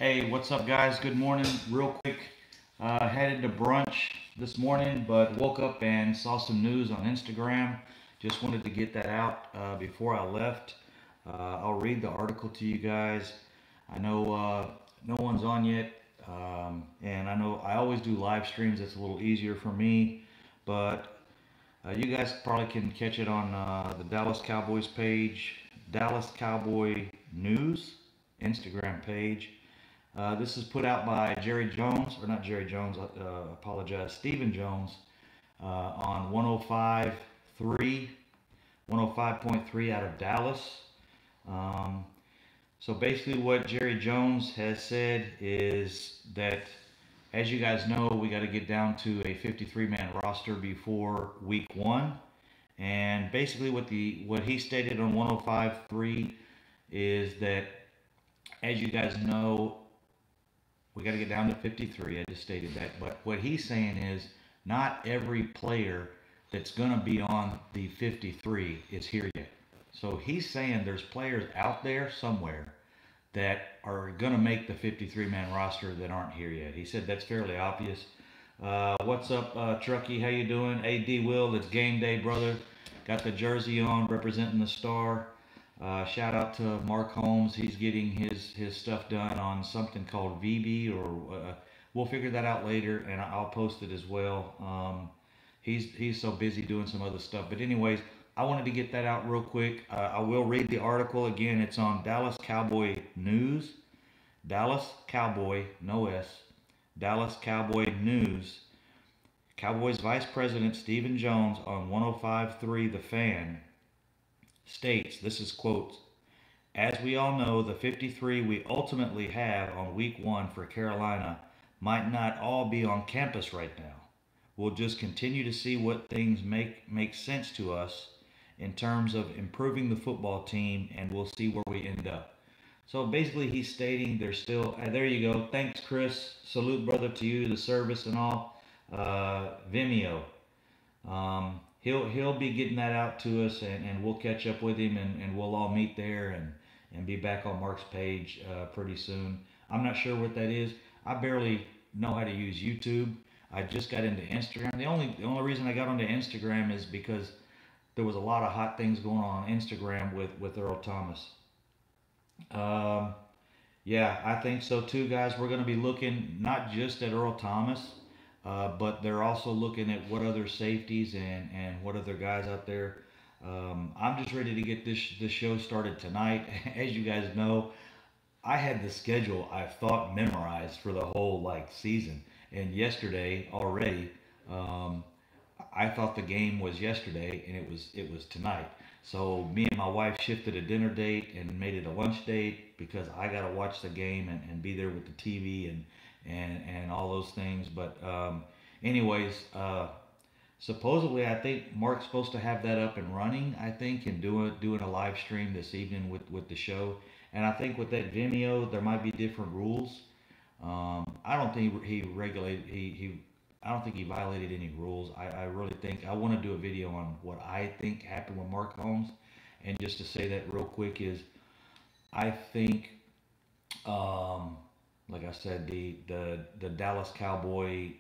Hey, what's up, guys? Good morning. Real quick, headed to brunch this morning, but woke up and saw some news on Instagram. Just wanted to get that out before I left. I'll read the article to you guys. I know no one's on yet, and I know I always do live streams. It's a little easier for me, but you guys probably can catch it on the Dallas Cowboys page, Dallas Cowboy News Instagram page. This is put out by Jerry Jones, or not Jerry Jones, apologize, Stephen Jones, on 105.3 out of Dallas. Um, so basically, what Jerry Jones has said is that, as you guys know, we got to get down to a 53-man roster before week one. And basically, what he stated on 105.3 is that, as you guys know, we got to get down to 53. I just stated that. But what he's saying is not every player that's going to be on the 53 is here yet. So he's saying there's players out there somewhere that are going to make the 53-man roster that aren't here yet. He said that's fairly obvious. What's up, Truckee? How you doing? AD Will, it's game day, brother. Got the jersey on, representing the Star. Shout out to Mark Holmes. He's getting his stuff done on something called VB, or we'll figure that out later, and I'll post it as well. He's so busy doing some other stuff. But anyways, I wanted to get that out real quick. I will read the article again. It's on Dallas Cowboy News. Dallas Cowboy, no S. Dallas Cowboy News. Cowboys Vice President Stephen Jones on 105.3 The Fan states, this is quotes, "As we all know, the 53 we ultimately have on week one for Carolina might not all be on campus right now. We'll just continue to see what things make sense to us in terms of improving the football team, and we'll see where we end up." So basically, he's stating there's still. There you go. Thanks, Chris. Salute, brother, to you, the service and all. Vimeo. He'll be getting that out to us, and we'll catch up with him, and we'll all meet there and be back on Mark's page pretty soon. I'm not sure what that is. I barely know how to use YouTube. I just got into Instagram. The only reason I got onto Instagram is because there was a lot of hot things going on Instagram with Earl Thomas. Um, yeah, I think so too, guys. We're going to be looking not just at Earl Thomas, but they're also looking at what other safeties and what other guys out there. I'm just ready to get this show started tonight. As you guys know, I had the schedule I thought memorized for the whole season, and yesterday already, um, I thought the game was yesterday, and it was tonight. So me and my wife shifted a dinner date and made it a lunch date because I got to watch the game and be there with the TV and all those things. But anyways, supposedly I think Mark's supposed to have that up and running. I think, and doing a live stream this evening with the show. And I think with that Vimeo, there might be different rules. I don't think he regulated he I don't think he violated any rules. I really think I want to do a video on what I think happened with Mark Holmes. And just to say that real quick is, I think, like I said, the Dallas Cowboy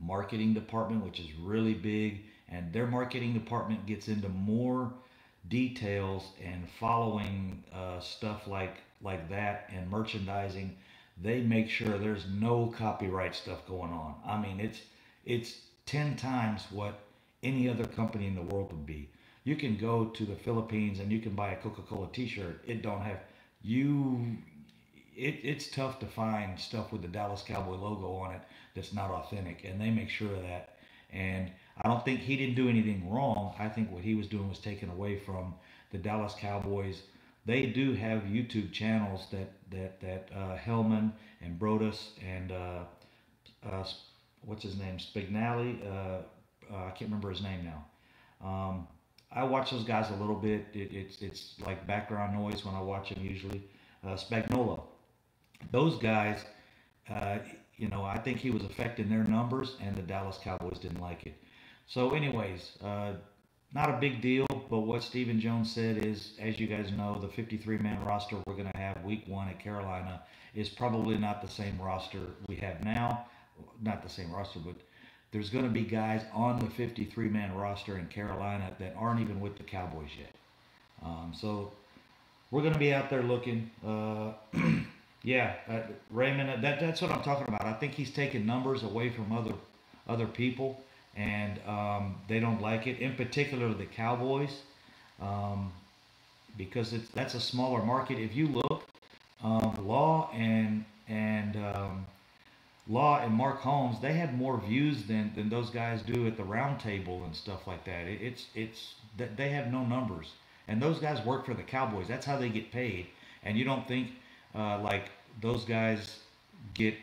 marketing department, which is really big, and their marketing department gets into more details and following stuff like that and merchandising. They make sure there's no copyright stuff going on. I mean, it's 10 times what any other company in the world would be. You can go to the Philippines and you can buy a Coca-Cola t-shirt. It don't have you it's tough to find stuff with the Dallas Cowboy logo on it that's not authentic, and they make sure of that. And I don't think he didn't do anything wrong. I think what he was doing was taken away from the Dallas Cowboys. They do have YouTube channels that Hellman and Brodus and uh, what's his name, Spignali. I can't remember his name now. I watch those guys a little bit. It's like background noise when I watch them usually. Spagnola. Those guys, uh, I think he was affecting their numbers, and the Dallas Cowboys didn't like it. So, anyways, not a big deal, but what Stephen Jones said is, as you guys know, the 53-man roster we're going to have week one at Carolina is probably not the same roster we have now. Not the same roster, but there's going to be guys on the 53-man roster in Carolina that aren't even with the Cowboys yet. So we're going to be out there looking. Yeah, Raymond, that's what I'm talking about. I think he's taking numbers away from other people, and they don't like it. In particular, the Cowboys, um, because that's a smaller market. If you look, Law and Law and Mark Holmes, they have more views than those guys do at the round table and stuff like that. It's that they have no numbers, and those guys work for the Cowboys. That's how they get paid. And you don't think like those guys get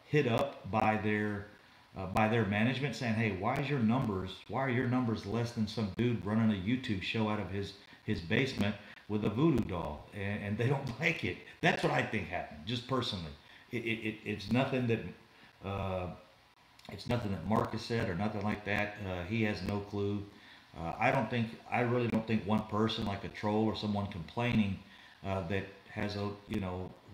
hit up by their management saying, "Hey, why are your numbers less than some dude running a YouTube show out of his basement with a voodoo doll?" And they don't like it. That's what I think happened, just personally. It's nothing that Marcus said or nothing like that. He has no clue. I really don't think one person like a troll or someone complaining that has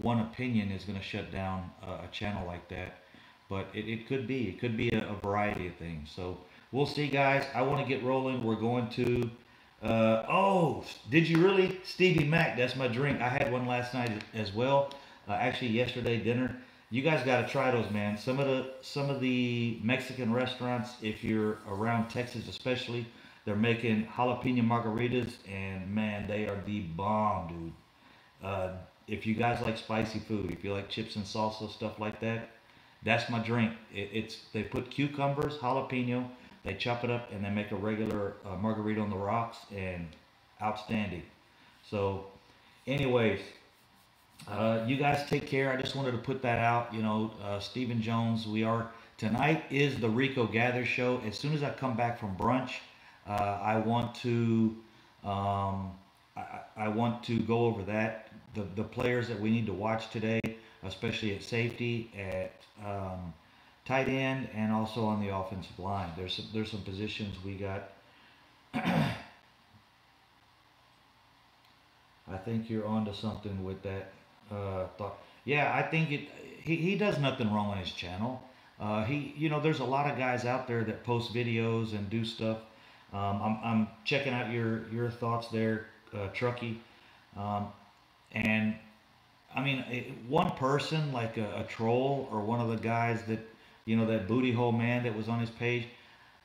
one opinion is going to shut down a channel like that. But it could be a variety of things. So we'll see, guys. I want to get rolling. We're going to. Oh, did you really? Stevie Mac, that's my drink. I had one last night as well. Actually, yesterday dinner. You guys got to try those, man. Some of the Mexican restaurants, if you're around Texas, especially, they're making jalapeno margaritas, and man, they are the bomb, dude. If you guys like spicy food, if you like chips and salsa stuff like that, that's my drink. They put cucumbers, jalapeno, they chop it up, and they make a regular margarita on the rocks, and outstanding. So, anyways, you guys take care. I just wanted to put that out. Stephen Jones. Tonight is the Rico Gather show. As soon as I come back from brunch, I want to I want to go over that the players that we need to watch today, especially at safety, at tight end, and also on the offensive line. There's some positions we got. I think you're onto something with that thought. Yeah, I think he does nothing wrong on his channel. There's a lot of guys out there that post videos and do stuff. I'm checking out your thoughts there, Truckee. Um, and I mean, one person like a troll or one of the guys that, that booty hole man that was on his page,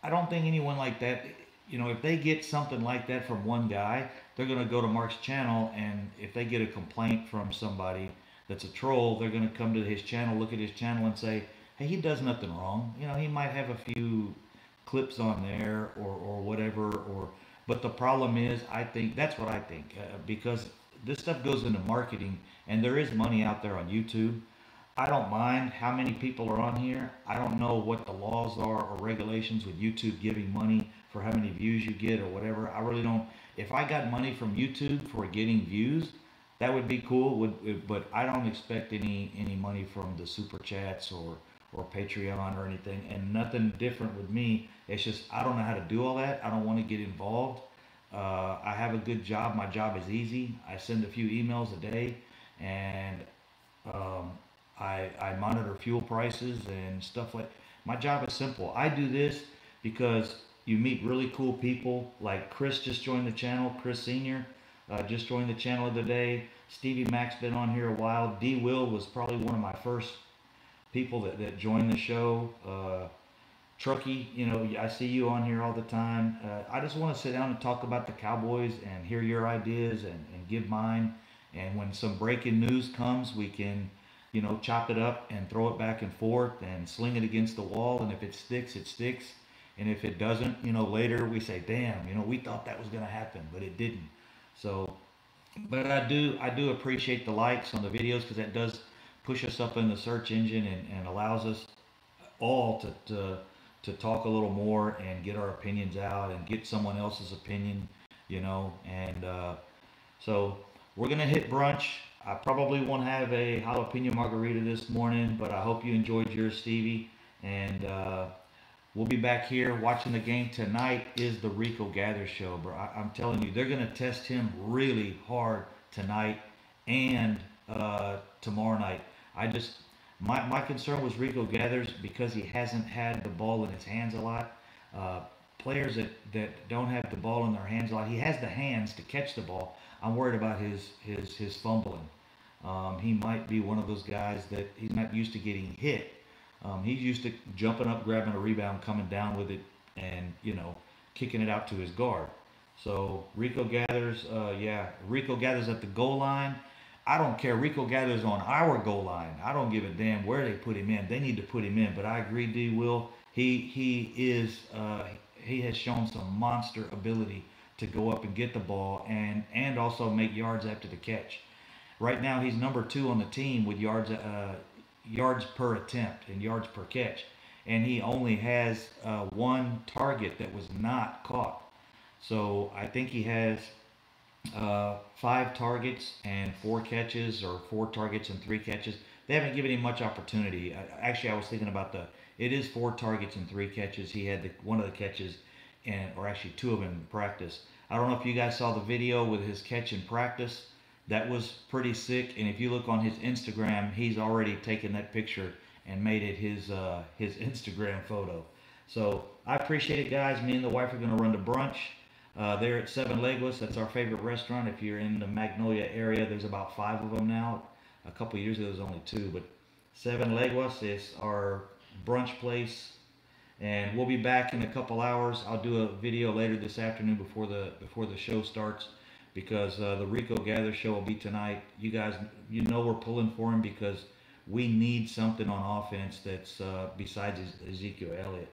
I don't think anyone like that, if they get something like that from one guy, they're going to go to Mark's channel, and if they get a complaint from somebody that's a troll, they're going to come to his channel, look at his channel, and say, hey, he does nothing wrong. He might have a few clips on there or whatever, but the problem is, I think, that's what I think, because this stuff goes into marketing, and there is money out there on YouTube. I don't mind how many people are on here. I don't know what the laws are or regulations with YouTube giving money for how many views you get or whatever. I really don't. If I got money from YouTube for getting views, that would be cool. But I don't expect any money from the super chats or Patreon or anything. And nothing different with me. It's just I don't know how to do all that. I don't want to get involved. I have a good job. My job is easy. I send a few emails a day, and I monitor fuel prices and stuff like. My job is simple. I do this because you meet really cool people. Like Chris just joined the channel. Chris Senior just joined the channel the other day. Stevie Mac's been on here a while. D Will was probably one of my first people that joined the show. Truckee, I see you on here all the time. I just want to sit down and talk about the Cowboys and hear your ideas and give mine. And when some breaking news comes, we can, chop it up and throw it back and forth and sling it against the wall. And if it sticks, it sticks. And if it doesn't, later we say, damn, we thought that was going to happen, but it didn't. So, but I do appreciate the likes on the videos, because that does push us up in the search engine and allows us all to talk a little more and get our opinions out and get someone else's opinion, and so we're gonna hit brunch. I probably won't have a jalapeno margarita this morning, but I hope you enjoyed yours, Stevie, and We'll be back here watching the game. Tonight is the Rico Gather show, bro. I'm telling you, they're going to test him really hard tonight and tomorrow night. I just, my concern was Rico Gathers because he hasn't had the ball in his hands a lot. Uh, Players that don't have the ball in their hands a lot, he has the hands to catch the ball. I'm worried about his fumbling. He might be one of those guys that he's not used to getting hit. He's used to jumping up, grabbing a rebound, coming down with it, and kicking it out to his guard. So Rico Gathers, yeah, Rico Gathers at the goal line. I don't care. Rico Gathers on our goal line. I don't give a damn where they put him in. They need to put him in. But I agree, D. Will. He has shown some monster ability to go up and get the ball and also make yards after the catch. Right now, he's number 2 on the team with yards per attempt and yards per catch, and he only has one target that was not caught. So I think he has 5 targets and 4 catches, or 4 targets and 3 catches. They haven't given him much opportunity. Actually, I was thinking about it is 4 targets and 3 catches. He had one of the catches, or actually 2 of them in practice. I don't know if you guys saw the video with his catch in practice. That was pretty sick. And if you look on his Instagram, he's already taken that picture and made it his Instagram photo. So I appreciate it, guys. Me and the wife are going to run to brunch. There at Seven Leguas. That's our favorite restaurant. If you're in the Magnolia area, there's about 5 of them now. A couple years ago, there was only 2, but Seven Leguas is our brunch place, and we'll be back in a couple hours. I'll do a video later this afternoon before the show starts, because the Rico Gather show will be tonight. You guys, we're pulling for him because we need something on offense that's besides Ezekiel Elliott.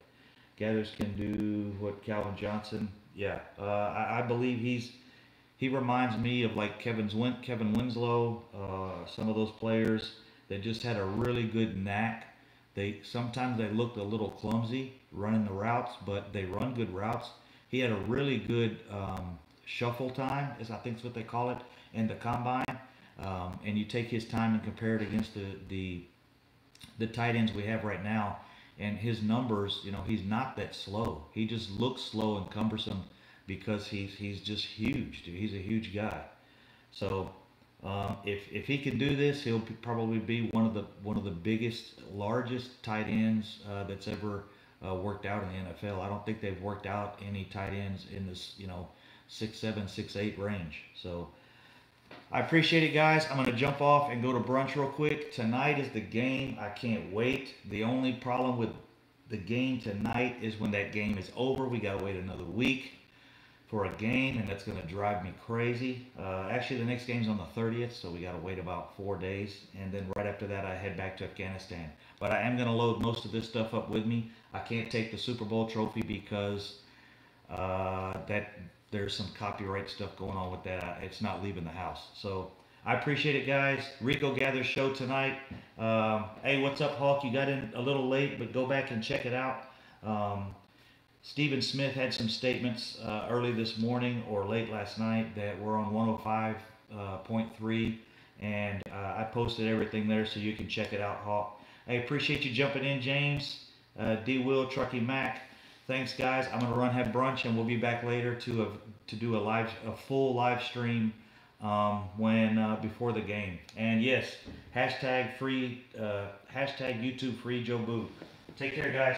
Gathers can do what Calvin Johnson. Yeah, I believe he reminds me of like Kevin Winslow, some of those players that just had a really good knack. Sometimes they looked a little clumsy running the routes, but they run good routes. He had a really good shuffle time, I think is what they call it, in the combine. And you take his time and compare it against the tight ends we have right now, and his numbers, he's not that slow. He just looks slow and cumbersome because he's just huge, dude. He's a huge guy. So if he can do this, he'll probably be one of the biggest, largest tight ends that's ever worked out in the NFL. I don't think they've worked out any tight ends in this 6'7", 6'8" range. So I appreciate it, guys. I'm going to jump off and go to brunch real quick. Tonight is the game. I can't wait. The only problem with the game tonight is when that game is over, we got to wait another week for a game, and that's going to drive me crazy. Actually, the next game's on the 30th, so we got to wait about 4 days, and then right after that, I head back to Afghanistan. But I am going to load most of this stuff up with me. I can't take the Super Bowl trophy because there's some copyright stuff going on with that. It's not leaving the house. So I appreciate it, guys. Rico Gather show tonight. Hey, what's up, Hawk? You got in a little late, but go back and check it out. Stephen Smith had some statements early this morning or late last night that were on 105.3, and I posted everything there so you can check it out, Hawk. I appreciate you jumping in, James, D. Will, Truckee Mac. Thanks, guys. I'm gonna have brunch, and we'll be back later to do a full live stream before the game. And yes, hashtag YouTube free Joe Boo. Take care, guys.